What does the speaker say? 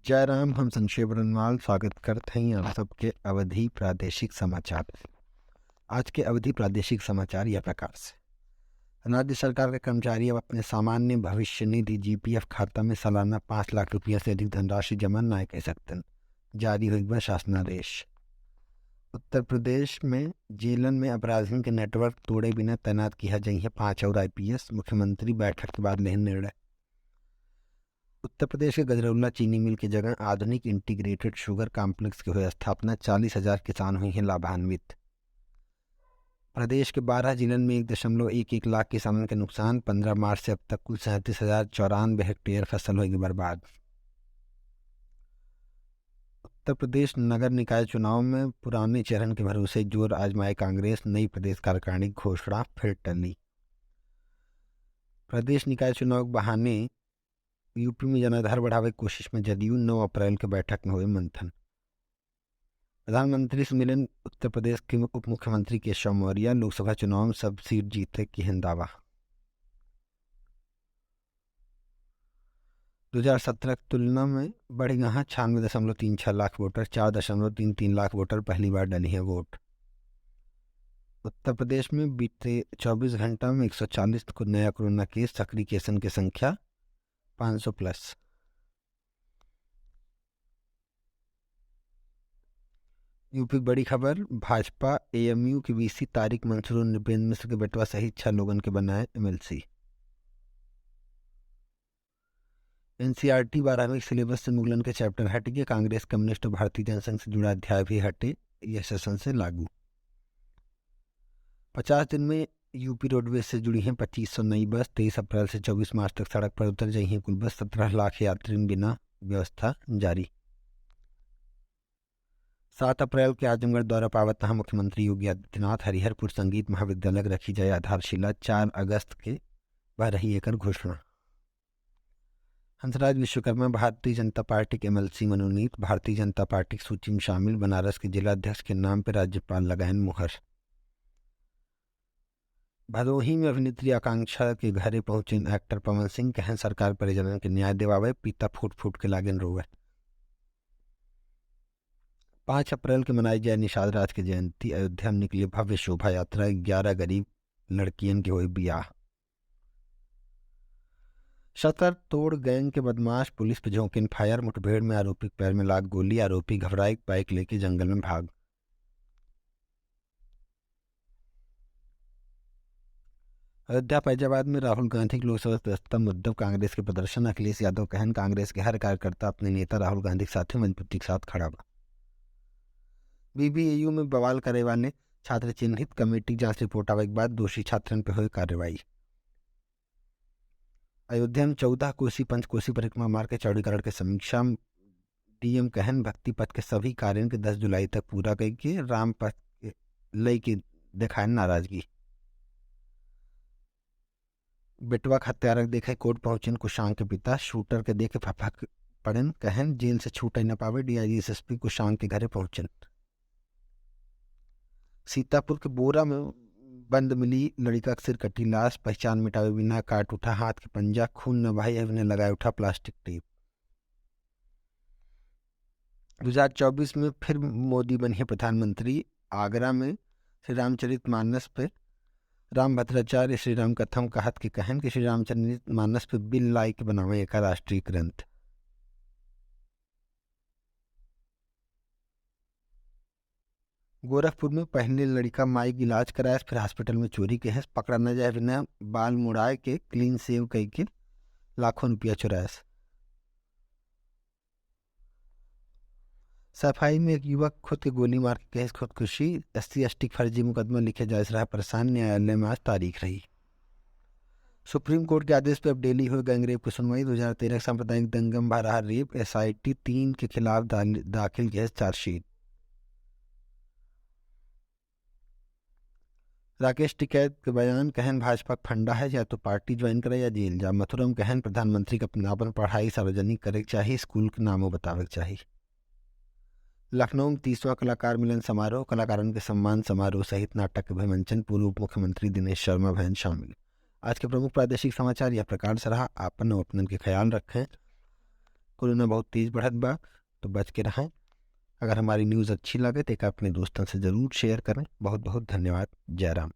जय राम। हम संक्षेप रनवाल स्वागत करते हैं आप सबके अवधि प्रादेशिक समाचार। आज के अवधि प्रादेशिक समाचार यह प्रकार से। राज्य सरकार के कर्मचारी अब अपने सामान्य भविष्य निधि जीपीएफ खाता में सालाना 5 लाख रुपया से अधिक धनराशि जमा न कर सकते। जारी हुई शासनादेश। उत्तर प्रदेश में जेलन में अपराधियों के नेटवर्क तोड़े बिना तैनात किया जाइए 5 और IPS। मुख्यमंत्री बैठक के बाद लेने निर्णय। उत्तर प्रदेश के गजरौला चीनी मिल की जगह आधुनिक इंटीग्रेटेड शुगर कॉम्प्लेक्स की हुई स्थापना। 40,000 किसान हुए हैं लाभान्वित। प्रदेश के 12 जिलों में 1.11 लाख किसानों के नुकसान। 15 मार्च से अब तक कुल 37,094 हेक्टेयर फसल हुई बर्बाद। उत्तर प्रदेश नगर निकाय चुनाव में पुराने चरण के भरोसे जोर आजमाए कांग्रेस। नई प्रदेश कार्यकारिणी घोषणा फिर टली। प्रदेश निकाय चुनाव के बहाने यूपी में जनाधार बढ़ावे की कोशिश में जदयू। 9 अप्रैल के बैठक में हुए मंथन। प्रधानमंत्री सम्मेलन उत्तर प्रदेश के उप मुख्यमंत्री केशव मौर्य। लोकसभा चुनाव में सब सीट जीते की है दावा। 2017 की तुलना में बढ़ गया 96.36 लाख वोटर। 4.33 लाख वोटर पहली बार डली है वोट। उत्तर प्रदेश में बीते 24 घंटा में 140 को नया कोरोना केस। सक्रिय केसन की संख्या 500+। यूपी की बड़ी खबर। भाजपा AMU की VC तारिक मंसूर और नृपेंद्र मिश्र के बेटवा सहित 6 लोगों के बनाए MLC। NCERT 12वीं सिलेबस से मुगलन के चैप्टर हट गए। कांग्रेस, कम्युनिस्ट और भारतीय जनसंघ से जुड़ा अध्याय भी हटे। यह सेशन से लागू। 50 दिन में यूपी रोडवेज से जुड़ी हैं 2500 नई बस। 23 अप्रैल से 24 मार्च तक सड़क पर उतर जाई हैं कुल बस। 17 लाख यात्री बिना व्यवस्था जारी। 7 अप्रैल के आजमगढ़ दौरा पावत मुख्यमंत्री योगी आदित्यनाथ। हरिहरपुर संगीत महाविद्यालय रखी जाए आधारशिला। 4 अगस्त के वह रही एकर घोषणा। हंसराज विश्वकर्मा भारतीय जनता पार्टी के MLC मनोनीत। भारतीय जनता पार्टी की सूची में शामिल। बनारस के जिलाध्यक्ष के नाम पर राज्यपाल लगाएं मुहर। भदोही में अभिनेत्री आकांक्षा के घरे पहुंचे एक्टर पवन सिंह। कहें सरकार परिजनों के न्याय दिवावे। पिता फूट फूट के लागेन रोवे। 5 अप्रैल के मनाई जाए निषाद राज की जयंती। अयोध्या में निकली भव्य शोभा यात्रा। 11 गरीब लड़कियन के हुए बियाह। शटर तोड़ गैंग के बदमाश पुलिस पे झोंकिन फायर। मुठभेड़ में आरोपी के पैर में लाग गोली। आरोपी घबराए बाइक लेके जंगल में भाग। अयोध्या फैजाबाद में राहुल गांधी की लोकसभा सदस्यता मुद्दा कांग्रेस के प्रदर्शन। अखिलेश यादव कहन कांग्रेस के हर कार्यकर्ता अपने नेता राहुल गांधी के साथ मजबूती के साथ खड़ा बा। BBAU में बवाल करे वाले छात्र चिन्हित। कमेटी जांच रिपोर्ट आवे के बाद दोषी छात्रन पर हुई कार्रवाई। अयोध्या में 14 कोसी पंचकोसी परिक्रमा मार्ग के चौड़ीकरण की समीक्षा। DM कहन भक्ति पथ के सभी कार्यों के 10 जुलाई तक पूरा करके राम पथ लय की दिखाए नाराजगी। बेटवा हत्यारक देखे कोर्ट पहुंचन कुशांग के पिता। शूटर के देखे फफक पड़न। कहन जेल से छूट न पावे। DIG SSP कुशांग के घरे पहुंचन। सीतापुर के बोरा में बंद मिली लड़का के सिर कटी लाश। पहचान मिटावे बिना काट उठा हाथ के पंजा। खून न भाई ने लगाए उठा प्लास्टिक टेप। 2024 में फिर मोदी बने प्रधानमंत्री। आगरा में श्री रामचरित मानस पे राम भद्राचार्य श्री राम कथम कहत के कहन कि श्री रामचरित मानस पे बिल लाई के बनावे एक राष्ट्रीय ग्रंथ। गोरखपुर में पहले लड़का माई की इलाज कराया फिर हॉस्पिटल में चोरी के है। पकड़ा न जाए बिना बाल मुड़ाए के क्लीन सेव कई के लाखों रुपया चुराया। सफाई में एक युवक खुद के गोली मार के केस खुदकुशी। SC/ST फर्जी मुकदमा लिखे जाए रहा परेशान। न्यायालय में आज तारीख रही। सुप्रीम कोर्ट के आदेश पर अब डेली हुई गैंगरेप की सुनवाई। 2013 सांप्रदायिक दंगम भरा रेप। SIT 3 के खिलाफ दाखिल किया चार्जशीट। राकेश टिकैत के बयान। कहन भाजपा फंडा है या तो पार्टी ज्वाइन करे या जेल जा। मथुरम कहन प्रधानमंत्री का अपनापन पढ़ाई सार्वजनिक करे चाहिए। स्कूल के नामों बतावे चाहिए। लखनऊ में 30वां कलाकार मिलन समारोह। कलाकारों के सम्मान समारोह सहित नाटक के मंचन। पूर्व उप मुख्यमंत्री दिनेश शर्मा बहन शामिल। आज के प्रमुख प्रादेशिक समाचार यह प्रकार से रहा। आपन और अपनन के ख्याल रखें। कोरोना बहुत तेज़ बढ़त बा, तो बच के रहें। अगर हमारी न्यूज़ अच्छी लगे तो एक अपने दोस्तों से ज़रूर शेयर करें। बहुत बहुत धन्यवाद। जय राम।